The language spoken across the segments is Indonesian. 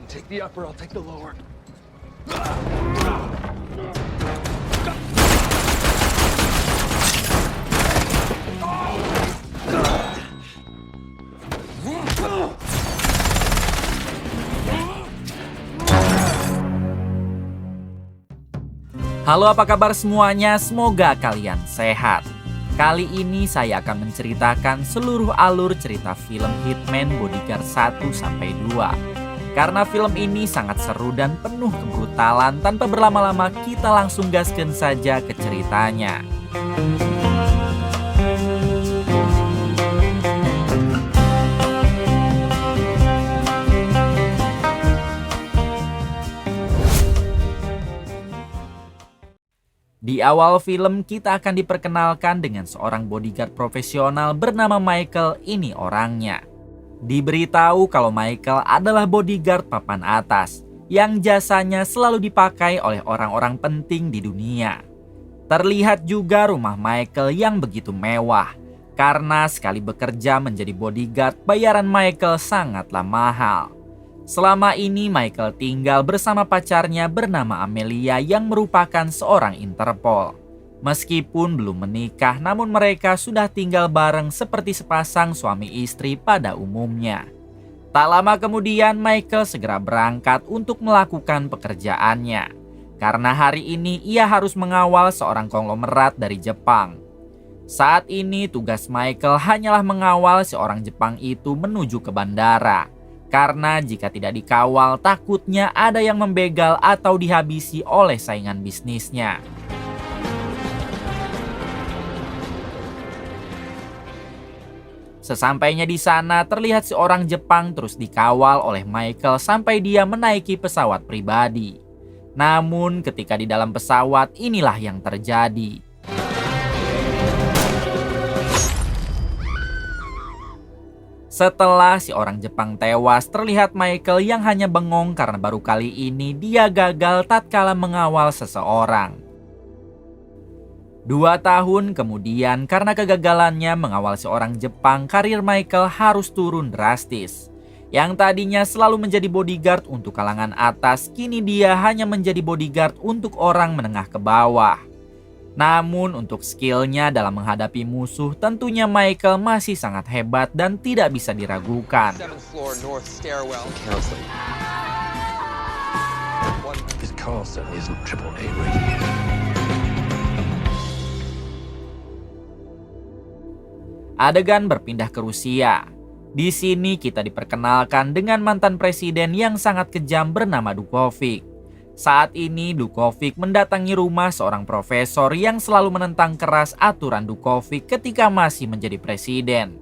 Take the upper, I'll take the lower. Halo, apa kabar semuanya? Semoga kalian sehat. Kali ini saya akan menceritakan seluruh alur cerita film Hitman Bodyguard 1-2. Karena film ini sangat seru dan penuh kebrutalan, tanpa berlama-lama kita langsung gaskeun saja ke ceritanya. Di awal film kita akan diperkenalkan dengan seorang bodyguard profesional bernama Michael. Ini orangnya. Diberitahu kalau Michael adalah bodyguard papan atas yang jasanya selalu dipakai oleh orang-orang penting di dunia. Terlihat juga rumah Michael yang begitu mewah, karena sekali bekerja menjadi bodyguard bayaran Michael sangatlah mahal. Selama ini Michael tinggal bersama pacarnya bernama Amelia yang merupakan seorang Interpol. Meskipun belum menikah, namun mereka sudah tinggal bareng seperti sepasang suami istri pada umumnya. Tak lama kemudian Michael segera berangkat untuk melakukan pekerjaannya. Karena hari ini ia harus mengawal seorang konglomerat dari Jepang. Saat ini tugas Michael hanyalah mengawal seorang Jepang itu menuju ke bandara. Karena jika tidak dikawal, takutnya ada yang membegal atau dihabisi oleh saingan bisnisnya. Sesampainya di sana, terlihat seorang Jepang terus dikawal oleh Michael sampai dia menaiki pesawat pribadi. Namun ketika di dalam pesawat, inilah yang terjadi. Setelah si orang Jepang tewas, terlihat Michael yang hanya bengong karena baru kali ini dia gagal tatkala mengawal seseorang. 2 tahun kemudian, karena kegagalannya mengawal seorang Jepang, karir Michael harus turun drastis. Yang tadinya selalu menjadi bodyguard untuk kalangan atas, kini dia hanya menjadi bodyguard untuk orang menengah ke bawah. Namun untuk skillnya dalam menghadapi musuh, tentunya Michael masih sangat hebat dan tidak bisa diragukan. Adegan berpindah ke Rusia. Di sini kita diperkenalkan dengan mantan presiden yang sangat kejam bernama Dukovic. Saat ini Dukovic mendatangi rumah seorang profesor yang selalu menentang keras aturan Dukovic ketika masih menjadi presiden.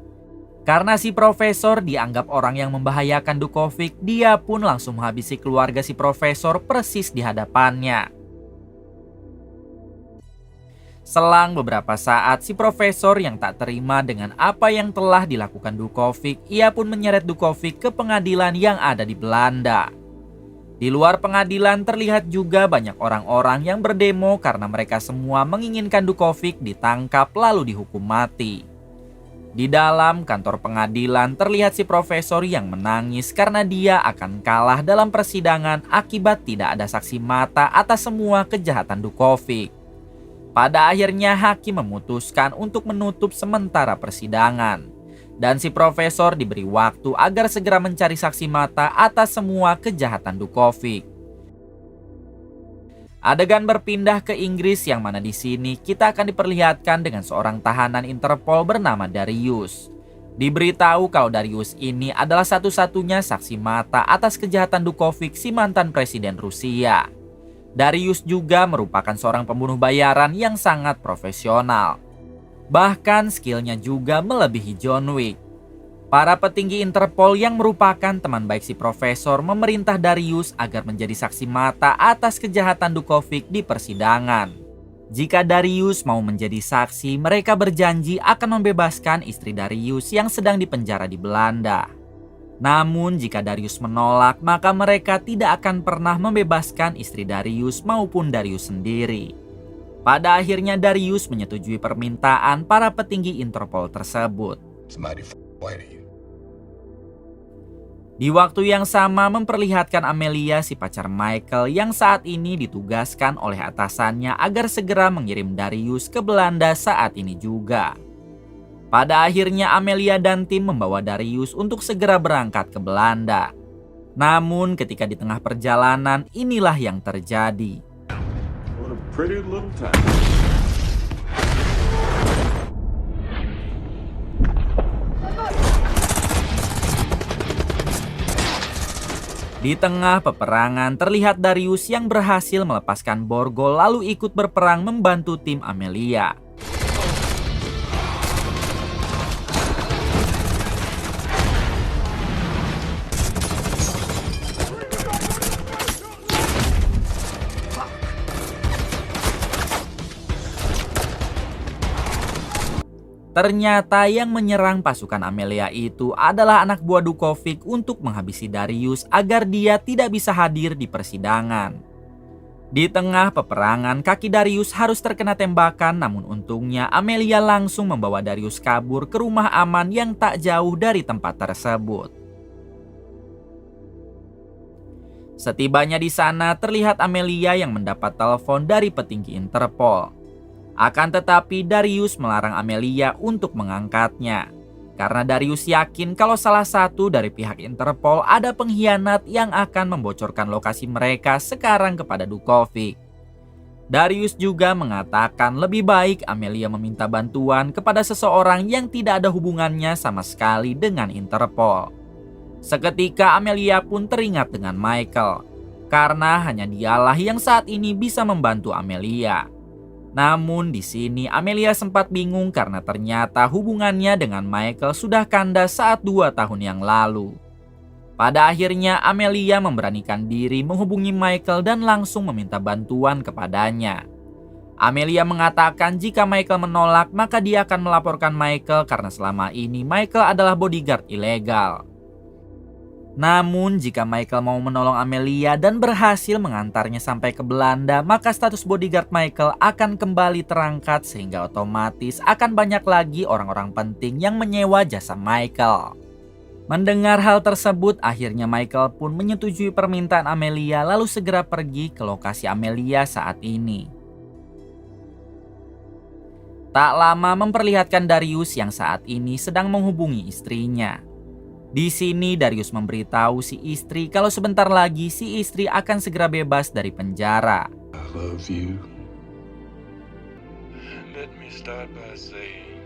Karena si profesor dianggap orang yang membahayakan Dukovic, dia pun langsung menghabisi keluarga si profesor persis di hadapannya. Selang beberapa saat, si profesor yang tak terima dengan apa yang telah dilakukan Dukovic, ia pun menyeret Dukovic ke pengadilan yang ada di Belanda. Di luar pengadilan terlihat juga banyak orang-orang yang berdemo karena mereka semua menginginkan Dukovic ditangkap lalu dihukum mati. Di dalam kantor pengadilan terlihat si profesor yang menangis karena dia akan kalah dalam persidangan akibat tidak ada saksi mata atas semua kejahatan Dukovic. Pada akhirnya hakim memutuskan untuk menutup sementara persidangan. Dan si profesor diberi waktu agar segera mencari saksi mata atas semua kejahatan Dukovic. Adegan berpindah ke Inggris yang mana di sini kita akan diperlihatkan dengan seorang tahanan Interpol bernama Darius. Diberitahu kalau Darius ini adalah satu-satunya saksi mata atas kejahatan Dukovic, si mantan presiden Rusia. Darius juga merupakan seorang pembunuh bayaran yang sangat profesional. Bahkan skillnya juga melebihi John Wick. Para petinggi Interpol yang merupakan teman baik si profesor memerintah Darius agar menjadi saksi mata atas kejahatan Dukovic di persidangan. Jika Darius mau menjadi saksi, mereka berjanji akan membebaskan istri Darius yang sedang dipenjara di Belanda. Namun jika Darius menolak, maka mereka tidak akan pernah membebaskan istri Darius maupun Darius sendiri. Pada akhirnya Darius menyetujui permintaan para petinggi Interpol tersebut. Di waktu yang sama memperlihatkan Amelia si pacar Michael yang saat ini ditugaskan oleh atasannya agar segera mengirim Darius ke Belanda saat ini juga. Pada akhirnya Amelia dan tim membawa Darius untuk segera berangkat ke Belanda. Namun ketika di tengah perjalanan inilah yang terjadi. What a pretty little town. Di tengah peperangan terlihat Darius yang berhasil melepaskan borgol lalu ikut berperang membantu tim Amelia. Ternyata yang menyerang pasukan Amelia itu adalah anak buah Dukovic untuk menghabisi Darius agar dia tidak bisa hadir di persidangan. Di tengah peperangan, kaki Darius harus terkena tembakan, namun untungnya Amelia langsung membawa Darius kabur ke rumah aman yang tak jauh dari tempat tersebut. Setibanya di sana, terlihat Amelia yang mendapat telepon dari petinggi Interpol. Akan tetapi Darius melarang Amelia untuk mengangkatnya. Karena Darius yakin kalau salah satu dari pihak Interpol ada pengkhianat yang akan membocorkan lokasi mereka sekarang kepada Dukovic. Darius juga mengatakan lebih baik Amelia meminta bantuan kepada seseorang yang tidak ada hubungannya sama sekali dengan Interpol. Seketika Amelia pun teringat dengan Michael. Karena hanya dialah yang saat ini bisa membantu Amelia. Namun di sini Amelia sempat bingung karena ternyata hubungannya dengan Michael sudah kandas saat 2 tahun yang lalu. Pada akhirnya Amelia memberanikan diri menghubungi Michael dan langsung meminta bantuan kepadanya. Amelia mengatakan jika Michael menolak maka dia akan melaporkan Michael karena selama ini Michael adalah bodyguard ilegal. Namun jika Michael mau menolong Amelia dan berhasil mengantarnya sampai ke Belanda, maka status bodyguard Michael akan kembali terangkat sehingga otomatis akan banyak lagi orang-orang penting yang menyewa jasa Michael. Mendengar hal tersebut, akhirnya Michael pun menyetujui permintaan Amelia lalu segera pergi ke lokasi Amelia saat ini. Tak lama memperlihatkan Darius yang saat ini sedang menghubungi istrinya. Di sini Darius memberitahu si istri kalau sebentar lagi si istri akan segera bebas dari penjara. I love you. Let me start by saying.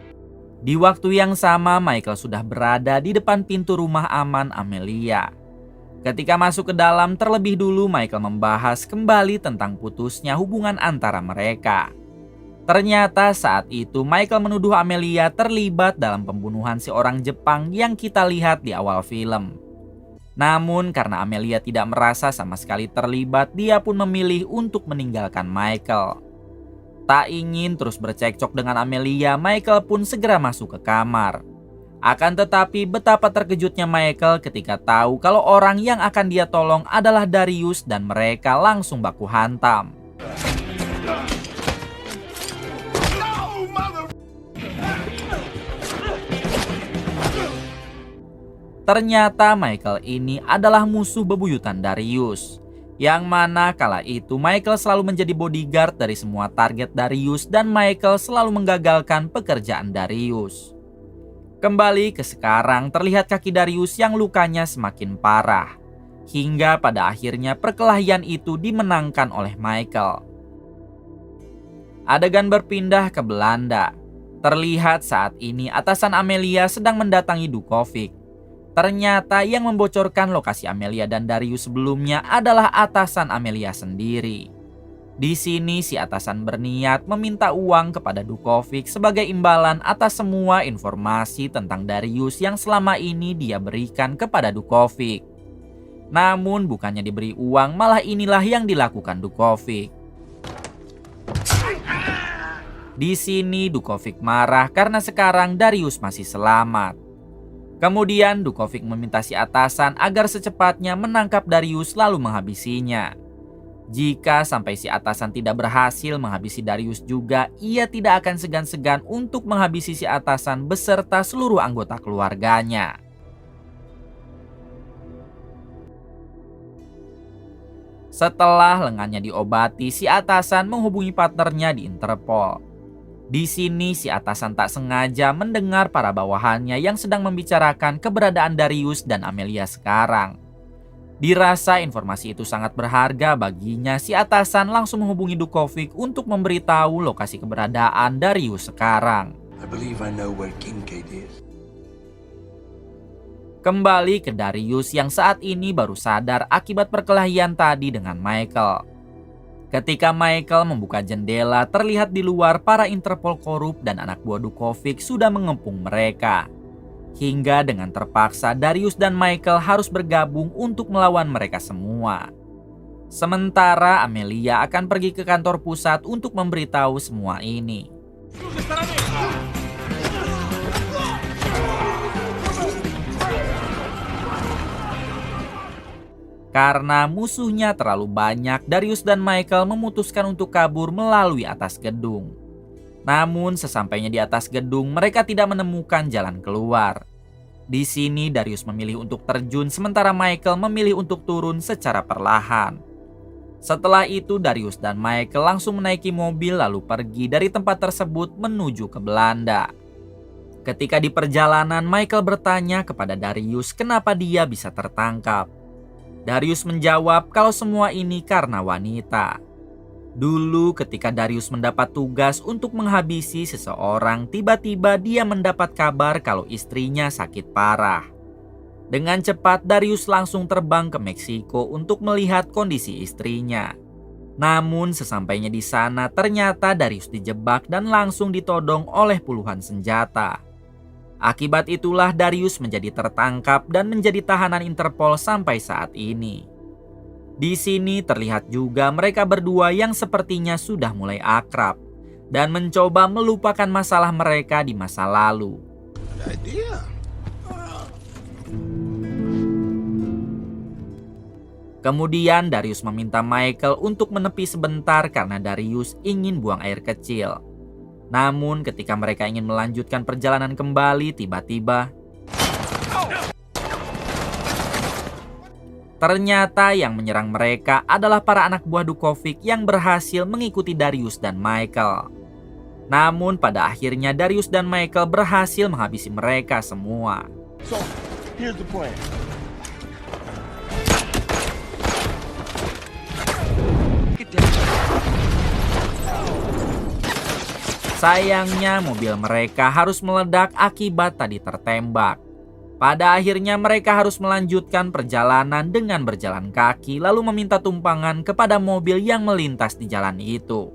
Di waktu yang sama Michael sudah berada di depan pintu rumah aman Amelia. Ketika masuk ke dalam terlebih dulu Michael membahas kembali tentang putusnya hubungan antara mereka. Ternyata saat itu Michael menuduh Amelia terlibat dalam pembunuhan seorang Jepang yang kita lihat di awal film. Namun karena Amelia tidak merasa sama sekali terlibat, dia pun memilih untuk meninggalkan Michael. Tak ingin terus bercekcok dengan Amelia, Michael pun segera masuk ke kamar. Akan tetapi betapa terkejutnya Michael ketika tahu kalau orang yang akan dia tolong adalah Darius dan mereka langsung baku hantam. Ternyata Michael ini adalah musuh bebuyutan Darius. Yang mana kala itu Michael selalu menjadi bodyguard dari semua target Darius dan Michael selalu menggagalkan pekerjaan Darius. Kembali ke sekarang terlihat kaki Darius yang lukanya semakin parah. Hingga pada akhirnya perkelahian itu dimenangkan oleh Michael. Adegan berpindah ke Belanda. Terlihat saat ini atasan Amelia sedang mendatangi Dukovic. Ternyata yang membocorkan lokasi Amelia dan Darius sebelumnya adalah atasan Amelia sendiri. Di sini si atasan berniat meminta uang kepada Dukovic sebagai imbalan atas semua informasi tentang Darius yang selama ini dia berikan kepada Dukovic. Namun bukannya diberi uang, malah inilah yang dilakukan Dukovic. Di sini Dukovic marah karena sekarang Darius masih selamat. Kemudian Dukovic meminta si atasan agar secepatnya menangkap Darius lalu menghabisinya. Jika sampai si atasan tidak berhasil menghabisi Darius juga, ia tidak akan segan-segan untuk menghabisi si atasan beserta seluruh anggota keluarganya. Setelah lengannya diobati, si atasan menghubungi partnernya di Interpol. Di sini si atasan tak sengaja mendengar para bawahannya yang sedang membicarakan keberadaan Darius dan Amelia sekarang. Dirasa informasi itu sangat berharga baginya, si atasan langsung menghubungi Dukovic untuk memberitahu lokasi keberadaan Darius sekarang. I believe I know where Kincaid is. Kembali ke Darius yang saat ini baru sadar akibat perkelahian tadi dengan Michael. Ketika Michael membuka jendela, terlihat di luar para Interpol korup dan anak buah Dukovic sudah mengepung mereka. Hingga dengan terpaksa Darius dan Michael harus bergabung untuk melawan mereka semua. Sementara Amelia akan pergi ke kantor pusat untuk memberitahu semua ini. Karena musuhnya terlalu banyak, Darius dan Michael memutuskan untuk kabur melalui atas gedung. Namun sesampainya di atas gedung, mereka tidak menemukan jalan keluar. Di sini Darius memilih untuk terjun, sementara Michael memilih untuk turun secara perlahan. Setelah itu Darius dan Michael langsung menaiki mobil lalu pergi dari tempat tersebut menuju ke Belanda. Ketika di perjalanan, Michael bertanya kepada Darius kenapa dia bisa tertangkap. Darius menjawab kalau semua ini karena wanita. Dulu ketika Darius mendapat tugas untuk menghabisi seseorang, tiba-tiba dia mendapat kabar kalau istrinya sakit parah. Dengan cepat Darius langsung terbang ke Meksiko untuk melihat kondisi istrinya. Namun sesampainya di sana ternyata Darius dijebak dan langsung ditodong oleh puluhan senjata. Akibat itulah Darius menjadi tertangkap dan menjadi tahanan Interpol sampai saat ini. Di sini terlihat juga mereka berdua yang sepertinya sudah mulai akrab dan mencoba melupakan masalah mereka di masa lalu. Kemudian Darius meminta Michael untuk menepi sebentar karena Darius ingin buang air kecil. Namun ketika mereka ingin melanjutkan perjalanan kembali, tiba-tiba ternyata yang menyerang mereka adalah para anak buah Dukovic yang berhasil mengikuti Darius dan Michael. Namun pada akhirnya Darius dan Michael berhasil menghabisi mereka semua. So, here's the plan. Sayangnya mobil mereka harus meledak akibat tadi tertembak. Pada akhirnya mereka harus melanjutkan perjalanan dengan berjalan kaki lalu meminta tumpangan kepada mobil yang melintas di jalan itu.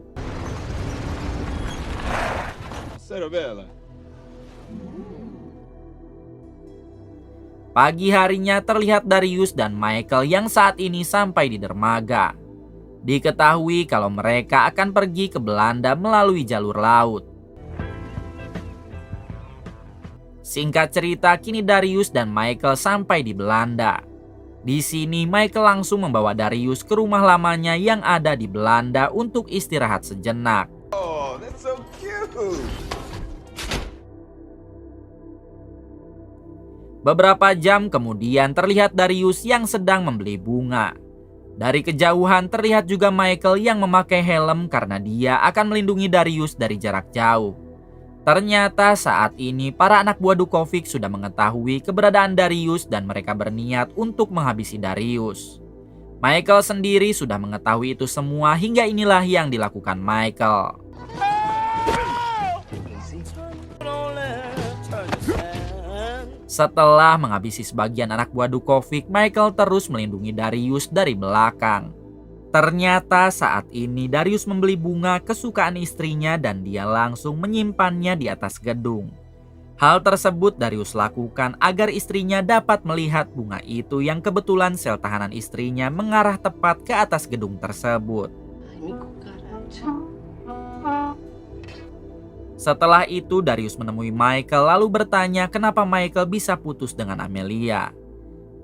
Pagi harinya terlihat Darius dan Michael yang saat ini sampai di dermaga. Diketahui kalau mereka akan pergi ke Belanda melalui jalur laut. Singkat cerita, kini Darius dan Michael sampai di Belanda. Di sini Michael langsung membawa Darius ke rumah lamanya yang ada di Belanda untuk istirahat sejenak. Oh, that's so cute. Beberapa jam kemudian terlihat Darius yang sedang membeli bunga. Dari kejauhan terlihat juga Michael yang memakai helm karena dia akan melindungi Darius dari jarak jauh. Ternyata saat ini para anak buah Dukovic sudah mengetahui keberadaan Darius dan mereka berniat untuk menghabisi Darius. Michael sendiri sudah mengetahui itu semua hingga inilah yang dilakukan Michael. Setelah menghabisi sebagian anak buah Dukovic, Michael terus melindungi Darius dari belakang. Ternyata saat ini Darius membeli bunga kesukaan istrinya dan dia langsung menyimpannya di atas gedung. Hal tersebut Darius lakukan agar istrinya dapat melihat bunga itu yang kebetulan sel tahanan istrinya mengarah tepat ke atas gedung tersebut. Setelah itu Darius menemui Michael lalu bertanya kenapa Michael bisa putus dengan Amelia.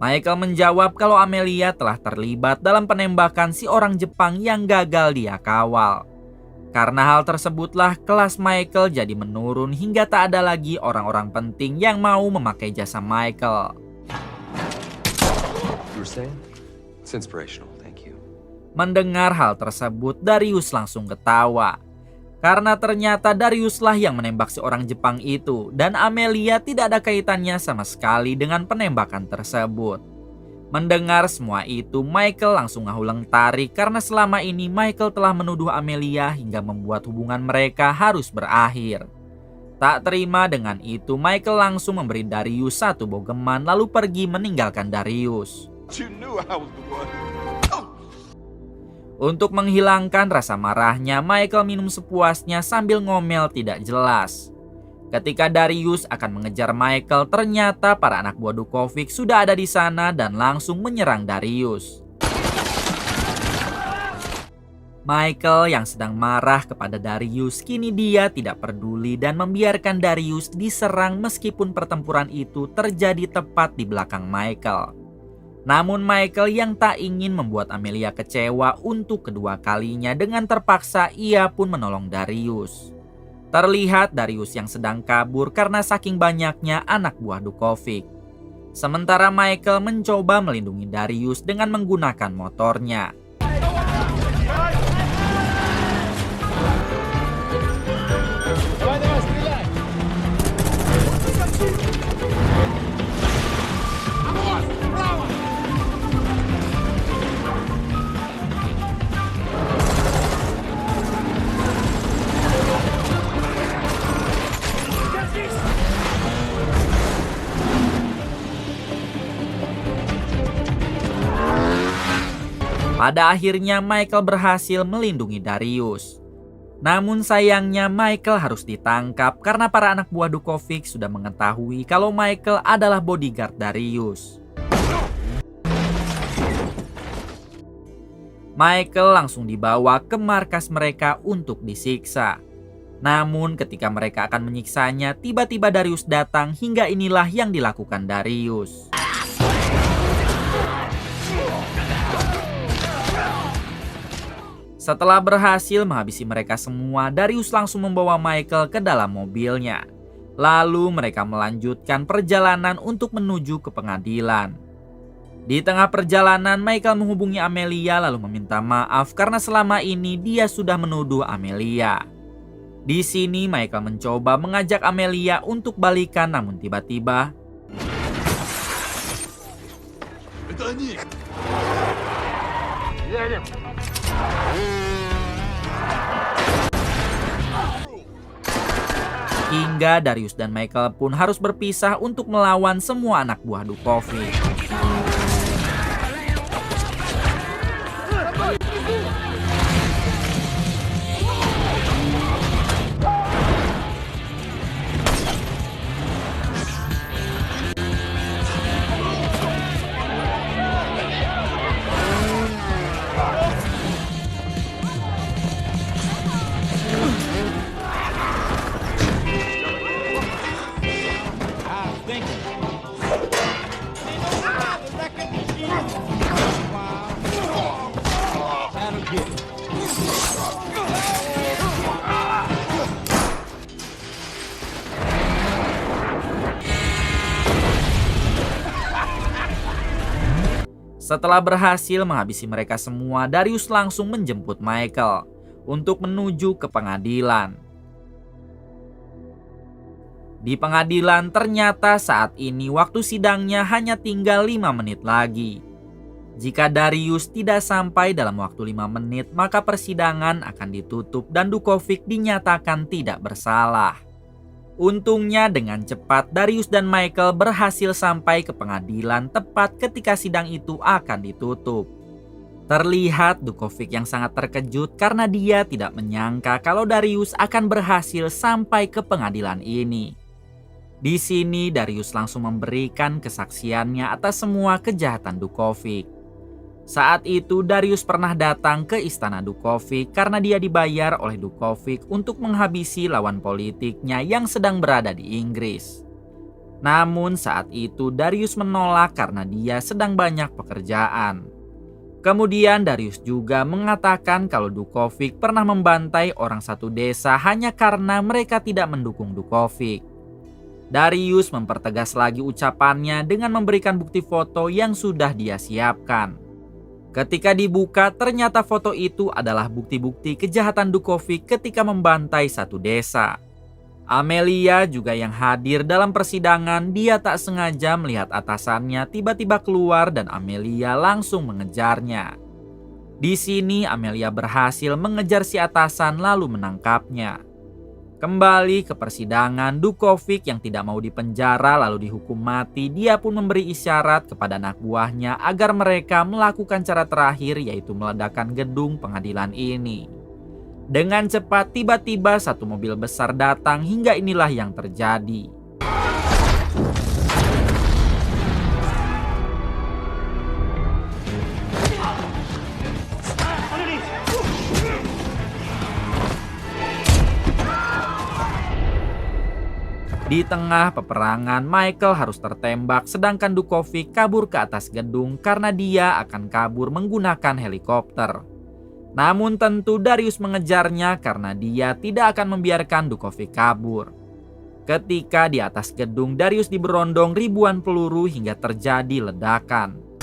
Michael menjawab kalau Amelia telah terlibat dalam penembakan si orang Jepang yang gagal dia kawal. Karena hal tersebutlah kelas Michael jadi menurun hingga tak ada lagi orang-orang penting yang mau memakai jasa Michael. You were saying? It's inspirational, thank you. Mendengar hal tersebut, Darius langsung ketawa. Karena ternyata Dariuslah yang menembak si orang Jepang itu dan Amelia tidak ada kaitannya sama sekali dengan penembakan tersebut. Mendengar semua itu, Michael langsung ngahulang tarik karena selama ini Michael telah menuduh Amelia hingga membuat hubungan mereka harus berakhir. Tak terima dengan itu, Michael langsung memberi Darius satu bogeman lalu pergi meninggalkan Darius. You knew I was the one. Untuk menghilangkan rasa marahnya, Michael minum sepuasnya sambil ngomel tidak jelas. Ketika Darius akan mengejar Michael, ternyata para anak buah Dukovic sudah ada di sana dan langsung menyerang Darius. Michael yang sedang marah kepada Darius, kini dia tidak peduli dan membiarkan Darius diserang meskipun pertempuran itu terjadi tepat di belakang Michael. Namun Michael yang tak ingin membuat Amelia kecewa untuk kedua kalinya, dengan terpaksa ia pun menolong Darius. Terlihat Darius yang sedang kabur karena saking banyaknya anak buah Dukovic. Sementara Michael mencoba melindungi Darius dengan menggunakan motornya. Pada akhirnya Michael berhasil melindungi Darius. Namun sayangnya Michael harus ditangkap karena para anak buah Dukovic sudah mengetahui kalau Michael adalah bodyguard Darius. Michael langsung dibawa ke markas mereka untuk disiksa. Namun ketika mereka akan menyiksanya, tiba-tiba Darius datang hingga inilah yang dilakukan Darius. Setelah berhasil menghabisi mereka semua, Darius langsung membawa Michael ke dalam mobilnya. Lalu mereka melanjutkan perjalanan untuk menuju ke pengadilan. Di tengah perjalanan, Michael menghubungi Amelia lalu meminta maaf karena selama ini dia sudah menuduh Amelia. Di sini Michael mencoba mengajak Amelia untuk balikan, namun tiba-tiba hingga Darius dan Michael pun harus berpisah untuk melawan semua anak buah Dukovic. Setelah berhasil menghabisi mereka semua, Darius langsung menjemput Michael untuk menuju ke pengadilan. Di pengadilan ternyata saat ini waktu sidangnya hanya tinggal 5 menit lagi. Jika Darius tidak sampai dalam waktu 5 menit, maka persidangan akan ditutup dan Dukovic dinyatakan tidak bersalah. Untungnya dengan cepat Darius dan Michael berhasil sampai ke pengadilan tepat ketika sidang itu akan ditutup. Terlihat Dukovic yang sangat terkejut karena dia tidak menyangka kalau Darius akan berhasil sampai ke pengadilan ini. Di sini Darius langsung memberikan kesaksiannya atas semua kejahatan Dukovic. Saat itu Darius pernah datang ke istana Dukovic karena dia dibayar oleh Dukovic untuk menghabisi lawan politiknya yang sedang berada di Inggris. Namun saat itu Darius menolak karena dia sedang banyak pekerjaan. Kemudian Darius juga mengatakan kalau Dukovic pernah membantai orang satu desa hanya karena mereka tidak mendukung Dukovic. Darius mempertegas lagi ucapannya dengan memberikan bukti foto yang sudah dia siapkan. Ketika dibuka, ternyata foto itu adalah bukti-bukti kejahatan Dukovic ketika membantai satu desa. Amelia juga yang hadir dalam persidangan. Dia tak sengaja melihat atasannya tiba-tiba keluar dan Amelia langsung mengejarnya. Di sini Amelia berhasil mengejar si atasan lalu menangkapnya. Kembali ke persidangan, Dukovic yang tidak mau dipenjara lalu dihukum mati. Dia pun memberi isyarat kepada anak buahnya agar mereka melakukan cara terakhir, yaitu meledakkan gedung pengadilan ini. Dengan cepat tiba-tiba satu mobil besar datang hingga inilah yang terjadi. Di tengah peperangan, Michael harus tertembak sedangkan Dukovic kabur ke atas gedung karena dia akan kabur menggunakan helikopter. Namun tentu Darius mengejarnya karena dia tidak akan membiarkan Dukovic kabur. Ketika di atas gedung, Darius diberondong ribuan peluru hingga terjadi ledakan.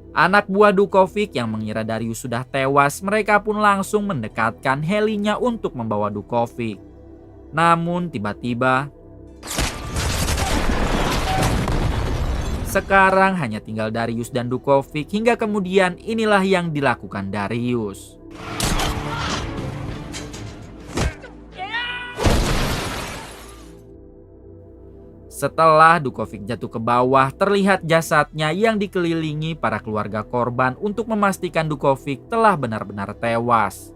Anak buah Dukovic yang mengira Darius sudah tewas, mereka pun langsung mendekatkan helinya untuk membawa Dukovic. Namun tiba-tiba, sekarang hanya tinggal Darius dan Dukovic hingga kemudian inilah yang dilakukan Darius. Setelah Dukovic jatuh ke bawah, terlihat jasadnya yang dikelilingi para keluarga korban untuk memastikan Dukovic telah benar-benar tewas.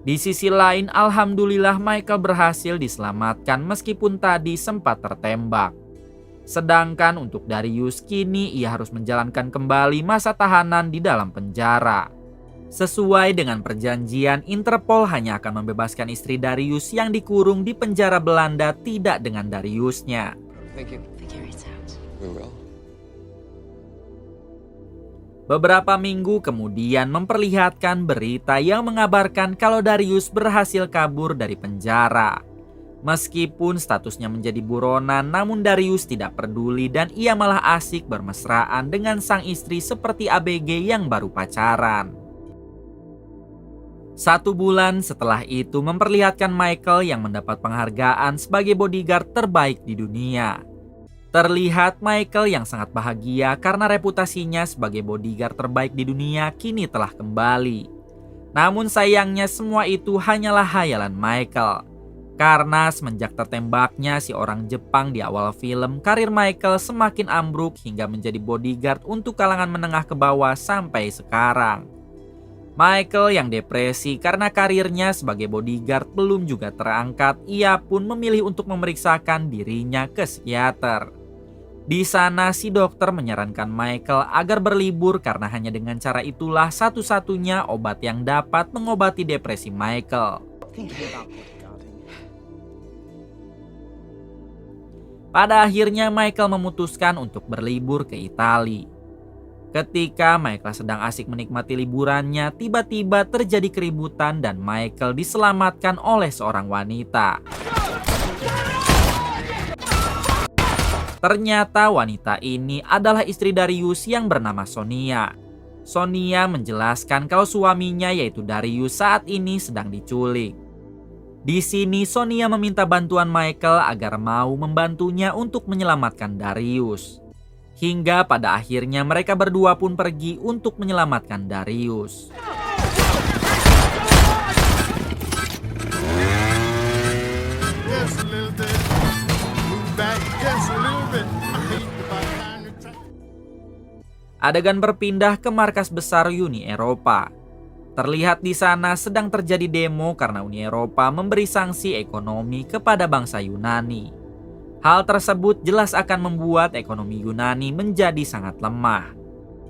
Di sisi lain, alhamdulillah Michael berhasil diselamatkan meskipun tadi sempat tertembak. Sedangkan untuk Darius, kini ia harus menjalankan kembali masa tahanan di dalam penjara. Sesuai dengan perjanjian, Interpol hanya akan membebaskan istri Darius yang dikurung di penjara Belanda, tidak dengan Dariusnya. Thank you. Very well. Beberapa minggu kemudian memperlihatkan berita yang mengabarkan kalau Darius berhasil kabur dari penjara. Meskipun statusnya menjadi buronan, namun Darius tidak peduli dan ia malah asik bermesraan dengan sang istri seperti ABG yang baru pacaran. 1 bulan setelah itu memperlihatkan Michael yang mendapat penghargaan sebagai bodyguard terbaik di dunia. Terlihat Michael yang sangat bahagia karena reputasinya sebagai bodyguard terbaik di dunia kini telah kembali. Namun sayangnya semua itu hanyalah hayalan Michael. Karena semenjak tertembaknya si orang Jepang di awal film, karir Michael semakin ambruk hingga menjadi bodyguard untuk kalangan menengah ke bawah sampai sekarang. Michael yang depresi karena karirnya sebagai bodyguard belum juga terangkat, ia pun memilih untuk memeriksakan dirinya ke psikiater. Di sana si dokter menyarankan Michael agar berlibur karena hanya dengan cara itulah satu-satunya obat yang dapat mengobati depresi Michael. Pada akhirnya Michael memutuskan untuk berlibur ke Italia. Ketika Michael sedang asik menikmati liburannya, tiba-tiba terjadi keributan dan Michael diselamatkan oleh seorang wanita. Ternyata wanita ini adalah istri Darius yang bernama Sonia. Sonia menjelaskan kalau suaminya yaitu Darius saat ini sedang diculik. Di sini Sonia meminta bantuan Michael agar mau membantunya untuk menyelamatkan Darius. Hingga pada akhirnya mereka berdua pun pergi untuk menyelamatkan Darius. Adegan berpindah ke markas besar Uni Eropa. Terlihat di sana sedang terjadi demo karena Uni Eropa memberi sanksi ekonomi kepada bangsa Yunani. Hal tersebut jelas akan membuat ekonomi Yunani menjadi sangat lemah.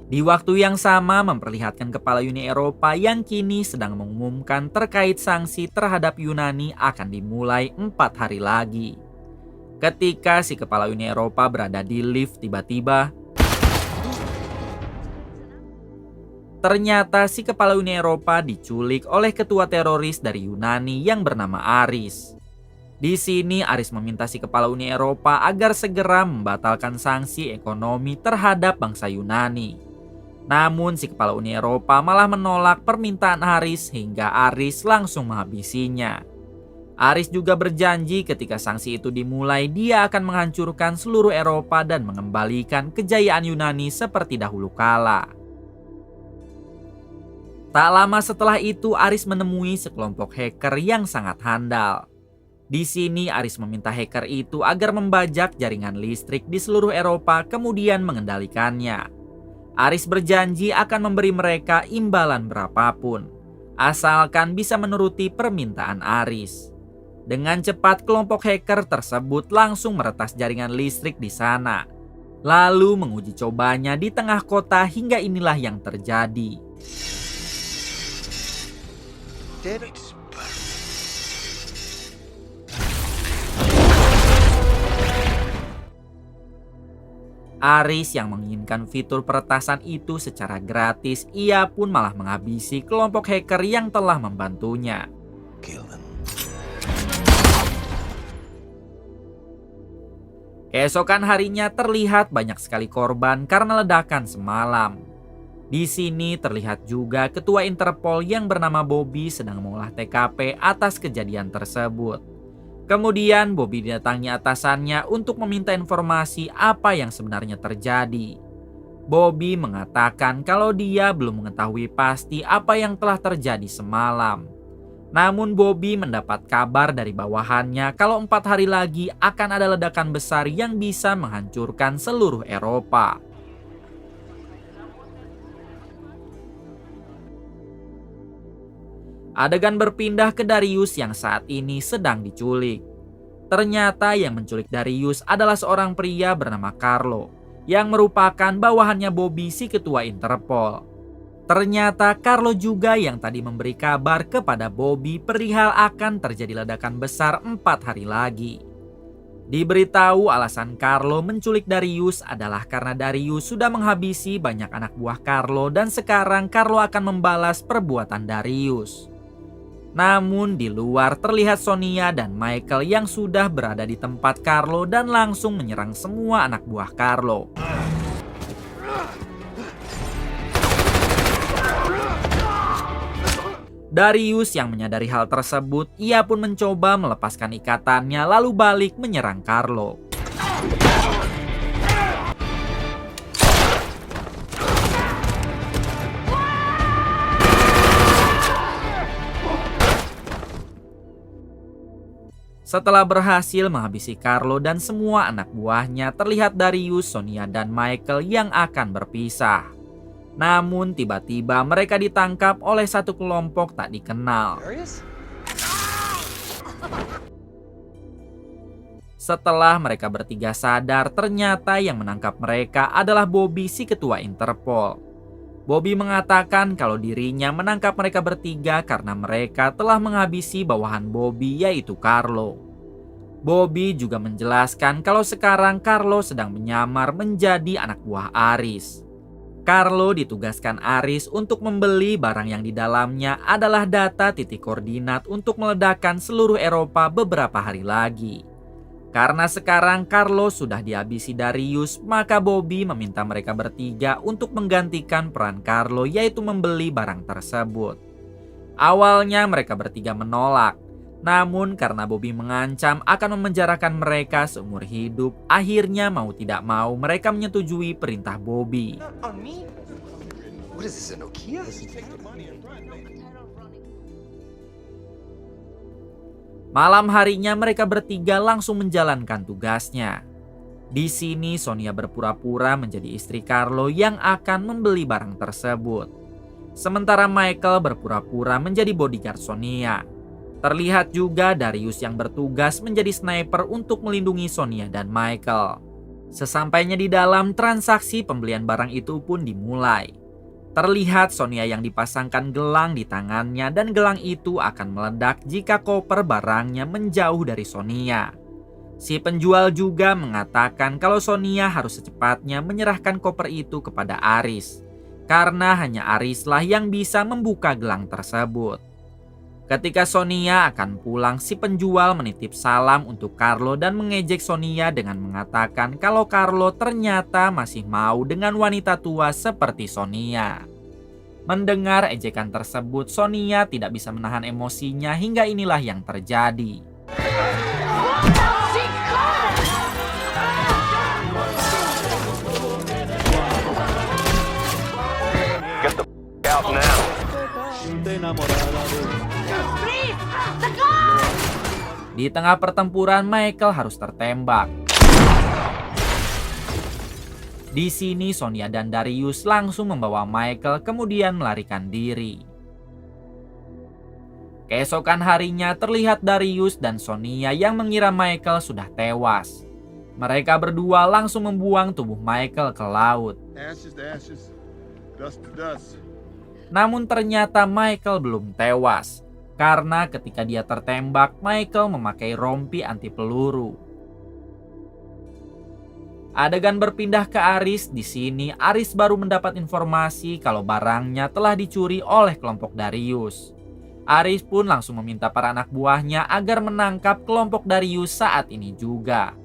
Di waktu yang sama memperlihatkan kepala Uni Eropa yang kini sedang mengumumkan terkait sanksi terhadap Yunani akan dimulai 4 hari lagi. Ketika si kepala Uni Eropa berada di lift, tiba-tiba ternyata si kepala Uni Eropa diculik oleh ketua teroris dari Yunani yang bernama Aris. Di sini Aris meminta si kepala Uni Eropa agar segera membatalkan sanksi ekonomi terhadap bangsa Yunani. Namun si kepala Uni Eropa malah menolak permintaan Aris hingga Aris langsung menghabisinya. Aris juga berjanji ketika sanksi itu dimulai dia akan menghancurkan seluruh Eropa dan mengembalikan kejayaan Yunani seperti dahulu kala. Tak lama setelah itu Aris menemui sekelompok hacker yang sangat handal. Di sini Aris meminta hacker itu agar membajak jaringan listrik di seluruh Eropa kemudian mengendalikannya. Aris berjanji akan memberi mereka imbalan berapapun, asalkan bisa menuruti permintaan Aris. Dengan cepat kelompok hacker tersebut langsung meretas jaringan listrik di sana, lalu menguji cobanya di tengah kota hingga inilah yang terjadi. Aris yang menginginkan fitur peretasan itu secara gratis, ia pun malah menghabisi kelompok hacker yang telah membantunya. Keesokan harinya terlihat banyak sekali korban karena ledakan semalam. Di sini terlihat juga ketua Interpol yang bernama Bobby sedang mengolah TKP atas kejadian tersebut. Kemudian Bobby didatangi atasannya untuk meminta informasi apa yang sebenarnya terjadi. Bobby mengatakan kalau dia belum mengetahui pasti apa yang telah terjadi semalam. Namun Bobby mendapat kabar dari bawahannya kalau 4 hari lagi akan ada ledakan besar yang bisa menghancurkan seluruh Eropa. Adegan berpindah ke Darius yang saat ini sedang diculik. Ternyata yang menculik Darius adalah seorang pria bernama Carlo, yang merupakan bawahannya Bobby si ketua Interpol. Ternyata Carlo juga yang tadi memberi kabar kepada Bobby perihal akan terjadi ledakan besar 4 hari lagi. Diberitahu alasan Carlo menculik Darius adalah karena Darius sudah menghabisi banyak anak buah Carlo dan sekarang Carlo akan membalas perbuatan Darius. Namun di luar terlihat Sonia dan Michael yang sudah berada di tempat Carlo dan langsung menyerang semua anak buah Carlo. Darius yang menyadari hal tersebut, ia pun mencoba melepaskan ikatannya lalu balik menyerang Carlo. Setelah berhasil menghabisi Carlo dan semua anak buahnya, terlihat Darius, Sonia, dan Michael yang akan berpisah. Namun tiba-tiba mereka ditangkap oleh satu kelompok tak dikenal. Setelah mereka bertiga sadar, ternyata yang menangkap mereka adalah Bobby si ketua Interpol. Bobby mengatakan kalau dirinya menangkap mereka bertiga karena mereka telah menghabisi bawahan Bobby yaitu Carlo. Bobby juga menjelaskan kalau sekarang Carlo sedang menyamar menjadi anak buah Aris. Carlo ditugaskan Aris untuk membeli barang yang di dalamnya adalah data titik koordinat untuk meledakkan seluruh Eropa beberapa hari lagi. Karena sekarang Carlo sudah dihabisi Darius, maka Bobby meminta mereka bertiga untuk menggantikan peran Carlo yaitu membeli barang tersebut. Awalnya mereka bertiga menolak, namun karena Bobby mengancam akan memenjarakan mereka seumur hidup, akhirnya mau tidak mau mereka menyetujui perintah Bobby. Malam harinya mereka bertiga langsung menjalankan tugasnya. Di sini Sonia berpura-pura menjadi istri Carlo yang akan membeli barang tersebut. Sementara Michael berpura-pura menjadi bodyguard Sonia. Terlihat juga Darius yang bertugas menjadi sniper untuk melindungi Sonia dan Michael. Sesampainya di dalam, transaksi pembelian barang itu pun dimulai. Terlihat Sonia yang dipasangkan gelang di tangannya dan gelang itu akan meledak jika koper barangnya menjauh dari Sonia. Si penjual juga mengatakan kalau Sonia harus secepatnya menyerahkan koper itu kepada Aris, karena hanya Arislah yang bisa membuka gelang tersebut. Ketika Sonia akan pulang, si penjual menitip salam untuk Carlo dan mengejek Sonia dengan mengatakan kalau Carlo ternyata masih mau dengan wanita tua seperti Sonia. Mendengar ejekan tersebut, Sonia tidak bisa menahan emosinya hingga inilah yang terjadi. Get the out now. Di tengah pertempuran, Michael harus tertembak. Di sini Sonia dan Darius langsung membawa Michael kemudian melarikan diri. Keesokan harinya terlihat Darius dan Sonia yang mengira Michael sudah tewas. Mereka berdua langsung membuang tubuh Michael ke laut. Ashes to ashes, dust to dust. Namun ternyata Michael belum tewas. Karena ketika dia tertembak, Michael memakai rompi anti peluru. Adegan berpindah ke Aris. Di sini Aris baru mendapat informasi kalau barangnya telah dicuri oleh kelompok Darius. Aris pun langsung meminta para anak buahnya agar menangkap kelompok Darius saat ini juga.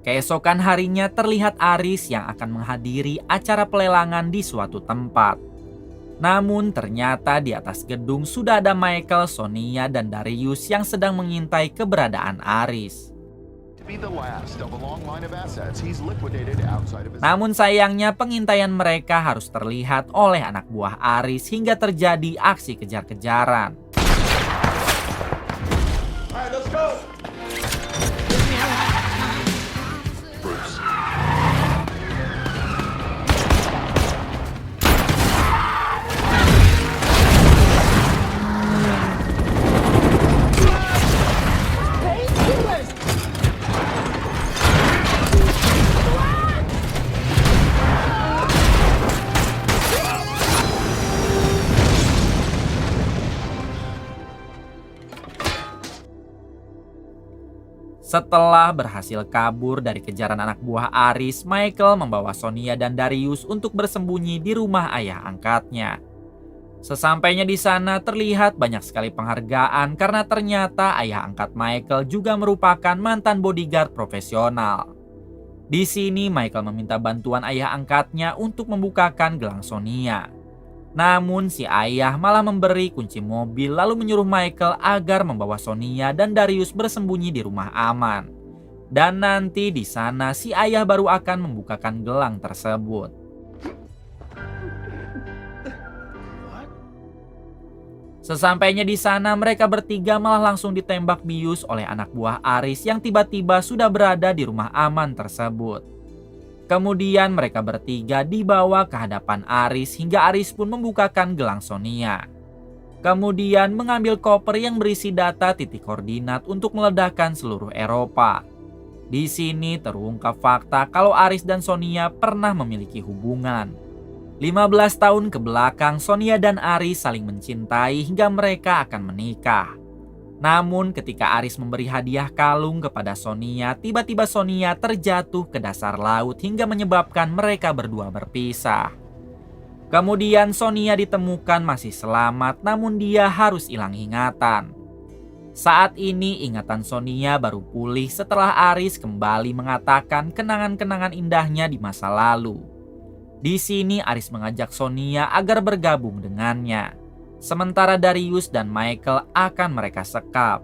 Keesokan harinya terlihat Aris yang akan menghadiri acara pelelangan di suatu tempat. Namun ternyata di atas gedung sudah ada Michael, Sonia, dan Darius yang sedang mengintai keberadaan Aris. Namun sayangnya pengintaian mereka harus terlihat oleh anak buah Aris hingga terjadi aksi kejar-kejaran. Setelah berhasil kabur dari kejaran anak buah Aris, Michael membawa Sonia dan Darius untuk bersembunyi di rumah ayah angkatnya. Sesampainya di sana terlihat banyak sekali penghargaan karena ternyata ayah angkat Michael juga merupakan mantan bodyguard profesional. Di sini Michael meminta bantuan ayah angkatnya untuk membukakan gelang Sonia. Namun si ayah malah memberi kunci mobil lalu menyuruh Michael agar membawa Sonia dan Darius bersembunyi di rumah aman. Dan nanti di sana si ayah baru akan membukakan gelang tersebut. Sesampainya di sana mereka bertiga malah langsung ditembak bius oleh anak buah Aris yang tiba-tiba sudah berada di rumah aman tersebut. Kemudian mereka bertiga dibawa ke hadapan Aris hingga Aris pun membukakan gelang Sonia. Kemudian mengambil koper yang berisi data titik koordinat untuk meledakkan seluruh Eropa. Di sini terungkap fakta kalau Aris dan Sonia pernah memiliki hubungan. 15 tahun ke belakang Sonia dan Aris saling mencintai hingga mereka akan menikah. Namun ketika Aris memberi hadiah kalung kepada Sonia, tiba-tiba Sonia terjatuh ke dasar laut hingga menyebabkan mereka berdua berpisah. Kemudian Sonia ditemukan masih selamat namun dia harus hilang ingatan. Saat ini ingatan Sonia baru pulih setelah Aris kembali mengatakan kenangan-kenangan indahnya di masa lalu. Di sini Aris mengajak Sonia agar bergabung dengannya. Sementara Darius dan Michael akan mereka sekap.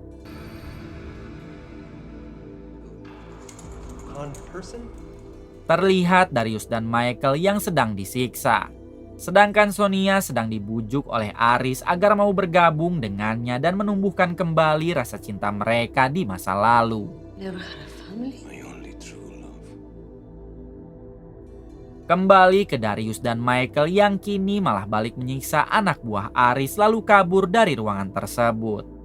Terlihat Darius dan Michael yang sedang disiksa. Sedangkan Sonia sedang dibujuk oleh Aris agar mau bergabung dengannya dan menumbuhkan kembali rasa cinta mereka di masa lalu. Never had a family. My only true love. Kembali ke Darius dan Michael yang kini malah balik menyiksa anak buah Aris lalu kabur dari ruangan tersebut.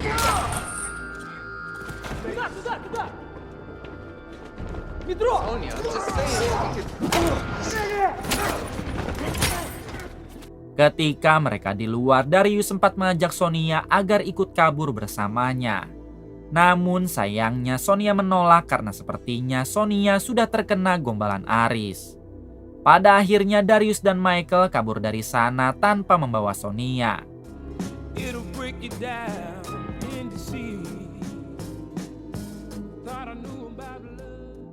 Ketika mereka di luar, Darius sempat mengajak Sonia agar ikut kabur bersamanya. Namun sayangnya Sonia menolak karena sepertinya Sonia sudah terkena gombalan Aris. Pada akhirnya Darius dan Michael kabur dari sana tanpa membawa Sonia. you down in the sea. Thought I knew about love.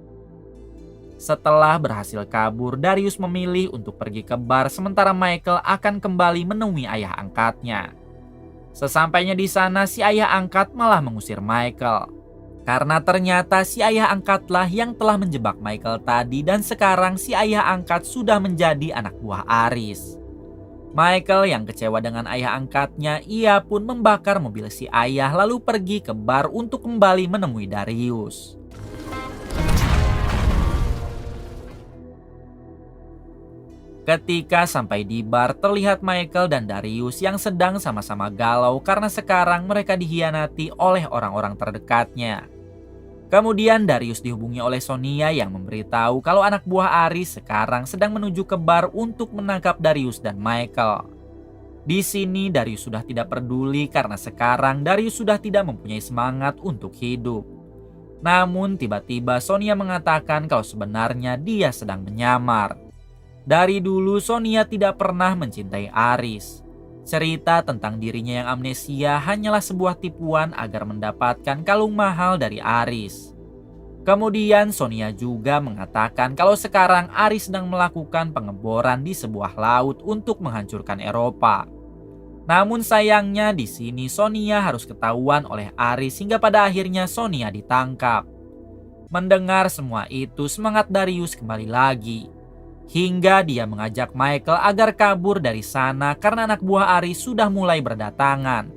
Setelah berhasil kabur, Darius memilih untuk pergi ke bar sementara Michael akan kembali menemui ayah angkatnya. Sesampainya di sana, si ayah angkat malah mengusir Michael. Karena ternyata si ayah angkatlah yang telah menjebak Michael tadi dan sekarang si ayah angkat sudah menjadi anak buah Aris. Michael yang kecewa dengan ayah angkatnya, ia pun membakar mobil si ayah lalu pergi ke bar untuk kembali menemui Darius. Ketika sampai di bar, terlihat Michael dan Darius yang sedang sama-sama galau karena sekarang mereka dikhianati oleh orang-orang terdekatnya. Kemudian Darius dihubungi oleh Sonia yang memberitahu kalau anak buah Aris sekarang sedang menuju ke bar untuk menangkap Darius dan Michael. Di sini Darius sudah tidak peduli karena sekarang Darius sudah tidak mempunyai semangat untuk hidup. Namun tiba-tiba Sonia mengatakan kalau sebenarnya dia sedang menyamar. Dari dulu Sonia tidak pernah mencintai Aris. Cerita tentang dirinya yang amnesia hanyalah sebuah tipuan agar mendapatkan kalung mahal dari Aris. Kemudian Sonia juga mengatakan kalau sekarang Aris sedang melakukan pengeboran di sebuah laut untuk menghancurkan Eropa. Namun sayangnya di sini Sonia harus ketahuan oleh Aris hingga pada akhirnya Sonia ditangkap. Mendengar semua itu, semangat Darius kembali lagi. Hingga dia mengajak Michael agar kabur dari sana karena anak buah Aris sudah mulai berdatangan.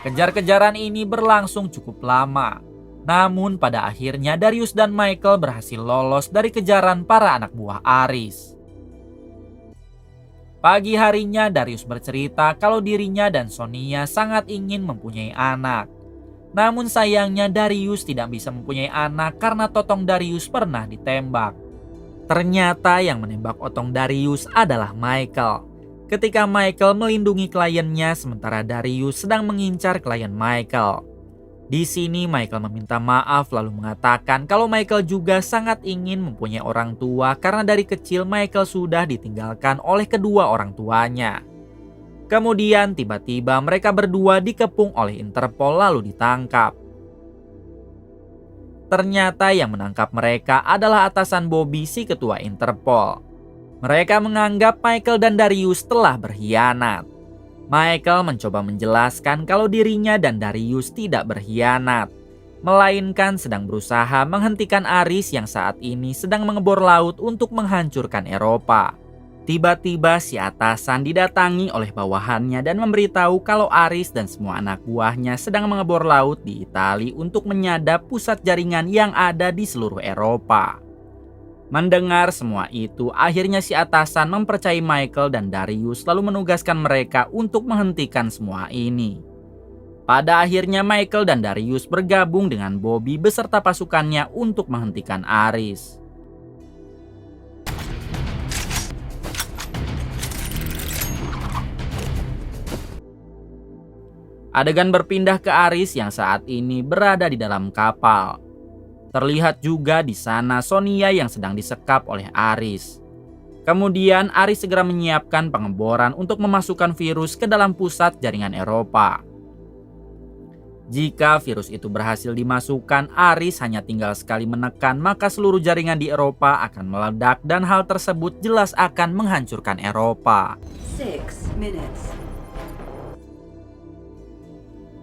Kejar-kejaran ini berlangsung cukup lama. Namun pada akhirnya Darius dan Michael berhasil lolos dari kejaran para anak buah Aris. Pagi harinya Darius bercerita kalau dirinya dan Sonia sangat ingin mempunyai anak. Namun sayangnya Darius tidak bisa mempunyai anak karena totong Darius pernah ditembak. Ternyata yang menembak otong Darius adalah Michael. Ketika Michael melindungi kliennya sementara Darius sedang mengincar klien Michael. Di sini Michael meminta maaf lalu mengatakan kalau Michael juga sangat ingin mempunyai orang tua karena dari kecil Michael sudah ditinggalkan oleh kedua orang tuanya. Kemudian tiba-tiba mereka berdua dikepung oleh Interpol lalu ditangkap. Ternyata yang menangkap mereka adalah atasan Bobby si ketua Interpol. Mereka menganggap Michael dan Darius telah berkhianat. Michael mencoba menjelaskan kalau dirinya dan Darius tidak berkhianat, melainkan sedang berusaha menghentikan Aris yang saat ini sedang mengebor laut untuk menghancurkan Eropa. Tiba-tiba si atasan didatangi oleh bawahannya dan memberitahu kalau Aris dan semua anak buahnya sedang mengebor laut di Italia untuk menyadap pusat jaringan yang ada di seluruh Eropa. Mendengar semua itu, akhirnya si atasan mempercayai Michael dan Darius lalu menugaskan mereka untuk menghentikan semua ini. Pada akhirnya Michael dan Darius bergabung dengan Bobby beserta pasukannya untuk menghentikan Aris. Adegan berpindah ke Aris yang saat ini berada di dalam kapal. Terlihat juga di sana Sonia yang sedang disekap oleh Aris. Kemudian Aris segera menyiapkan pengeboran untuk memasukkan virus ke dalam pusat jaringan Eropa. Jika virus itu berhasil dimasukkan, Aris hanya tinggal sekali menekan maka seluruh jaringan di Eropa akan meledak dan hal tersebut jelas akan menghancurkan Eropa. 6 minutes.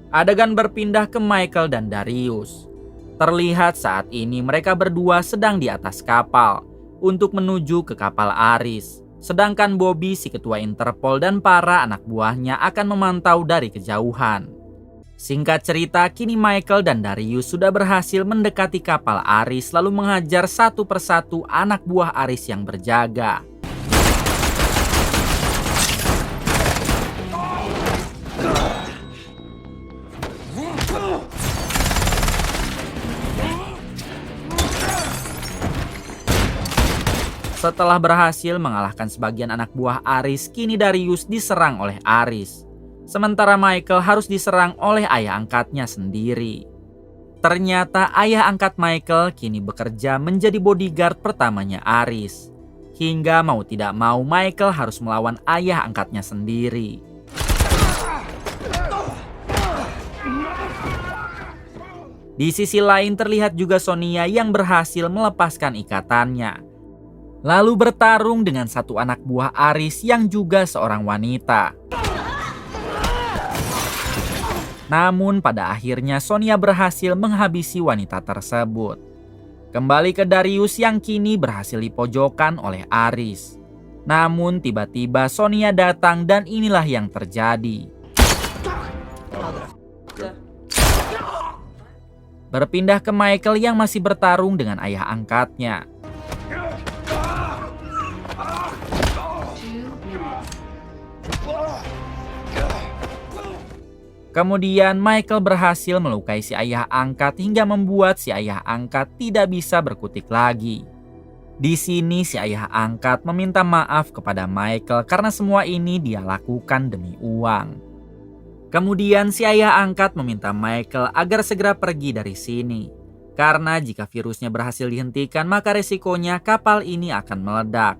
Adegan berpindah ke Michael dan Darius. Terlihat saat ini mereka berdua sedang di atas kapal untuk menuju ke kapal Aris. Sedangkan Bobby si ketua Interpol dan para anak buahnya akan memantau dari kejauhan. Singkat cerita, kini Michael dan Darius sudah berhasil mendekati kapal Aris lalu menghajar satu persatu anak buah Aris yang berjaga. Setelah berhasil mengalahkan sebagian anak buah Aris, kini Darius diserang oleh Aris. Sementara Michael harus diserang oleh ayah angkatnya sendiri. Ternyata ayah angkat Michael kini bekerja menjadi bodyguard pertamanya Aris. Hingga mau tidak mau Michael harus melawan ayah angkatnya sendiri. Di sisi lain terlihat juga Sonia yang berhasil melepaskan ikatannya. Lalu bertarung dengan satu anak buah Aris yang juga seorang wanita. Namun pada akhirnya Sonia berhasil menghabisi wanita tersebut. Kembali ke Darius yang kini berhasil dipojokkan oleh Aris. Namun tiba-tiba Sonia datang dan inilah yang terjadi. Berpindah ke Michael yang masih bertarung dengan ayah angkatnya. 2 minutes. Kemudian Michael berhasil melukai si ayah angkat hingga membuat si ayah angkat tidak bisa berkutik lagi. Di sini si ayah angkat meminta maaf kepada Michael karena semua ini dia lakukan demi uang. Kemudian si ayah angkat meminta Michael agar segera pergi dari sini. Karena jika virusnya berhasil dihentikan maka resikonya kapal ini akan meledak.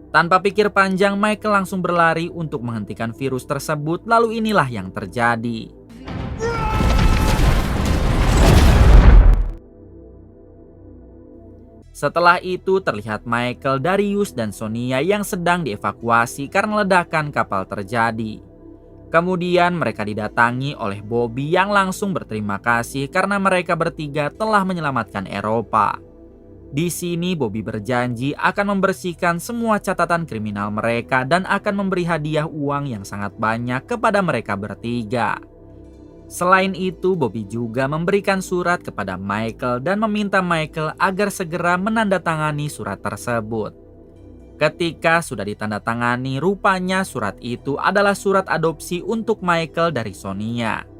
Tanpa pikir panjang Michael langsung berlari untuk menghentikan virus tersebut, lalu inilah yang terjadi. Setelah itu terlihat Michael, Darius, dan Sonia yang sedang dievakuasi karena ledakan kapal terjadi. Kemudian mereka didatangi oleh Bobby yang langsung berterima kasih karena mereka bertiga telah menyelamatkan Eropa. Di sini Bobby berjanji akan membersihkan semua catatan kriminal mereka dan akan memberi hadiah uang yang sangat banyak kepada mereka bertiga. Selain itu, Bobby juga memberikan surat kepada Michael dan meminta Michael agar segera menandatangani surat tersebut. Ketika sudah ditandatangani, rupanya surat itu adalah surat adopsi untuk Michael dari Sonia.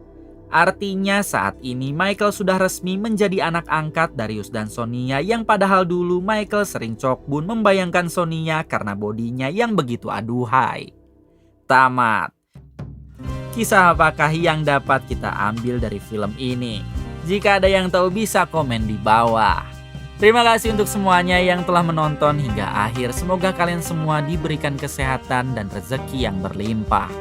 Artinya saat ini Michael sudah resmi menjadi anak angkat Darius dan Sonia yang padahal dulu Michael sering cokbun membayangkan Sonia karena bodinya yang begitu aduhai. Tamat. Kisah apakah yang dapat kita ambil dari film ini? Jika ada yang tahu bisa komen di bawah. Terima kasih untuk semuanya yang telah menonton hingga akhir. Semoga kalian semua diberikan kesehatan dan rezeki yang berlimpah.